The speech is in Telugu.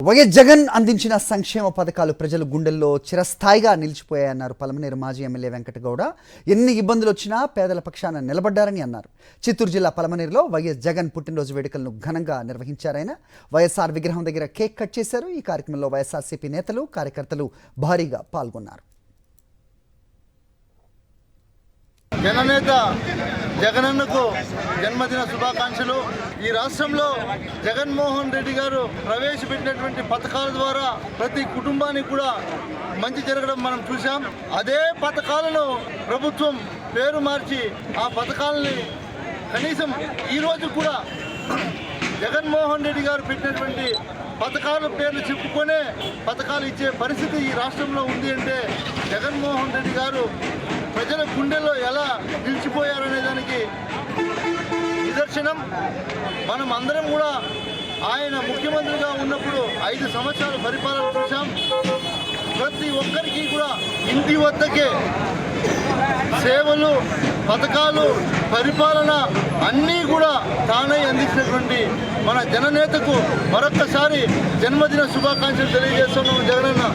వైఎస్ జగన్ అందించిన సంక్షేమ పథకాలు ప్రజల గుండెల్లో చిరస్థాయిగా నిలిచిపోయాయన్నారు పలమనేరు మాజీ ఎమ్మెల్యే వెంకటగౌడ. ఎన్ని ఇబ్బందులు వచ్చినా పేదల పక్షాన నిలబడ్డారని అన్నారు. చిత్తూరు జిల్లా పలమనేరులో వైఎస్ జగన్ పుట్టినరోజు వేడుకలను ఘనంగా నిర్వహించారాయన. వైఎస్ఆర్ విగ్రహం దగ్గర కేక్ కట్ చేశారు. ఈ కార్యక్రమంలో వైఎస్ఆర్సీపీ నేతలు, కార్యకర్తలు భారీగా పాల్గొన్నారు. జననేత జగనన్నకు జన్మదిన శుభాకాంక్షలు. ఈ రాష్ట్రంలో జగన్మోహన్ రెడ్డి గారు ప్రవేశపెట్టినటువంటి పథకాల ద్వారా ప్రతి కుటుంబానికి కూడా మంచి జరగడం మనం చూసాం. అదే పథకాలను ప్రభుత్వం పేరు మార్చి ఆ పథకాలని కనీసం ఈరోజు కూడా జగన్మోహన్ రెడ్డి గారు పెట్టినటువంటి పథకాల పేర్లు చెప్పుకొనే పథకాలు ఇచ్చే పరిస్థితి ఈ రాష్ట్రంలో ఉంది అంటే జగన్మోహన్ రెడ్డి గారు ప్రజల గుండెల్లో ఎలా నిలిచిపోయారనే దానికి నిదర్శనం. మనం అందరం కూడా ఆయన ముఖ్యమంత్రిగా ఉన్నప్పుడు 5 సంవత్సరాల పరిపాలన చూసాం. ప్రతి ఒక్కరికి కూడా ఇంటి వద్దకే సేవలు, పథకాలు, పరిపాలన అన్నీ కూడా తానై అందించినటువంటి మన జననేతకు మరొక్కసారి జన్మదిన శుభాకాంక్షలు తెలియజేస్తున్నాం జగనన్న.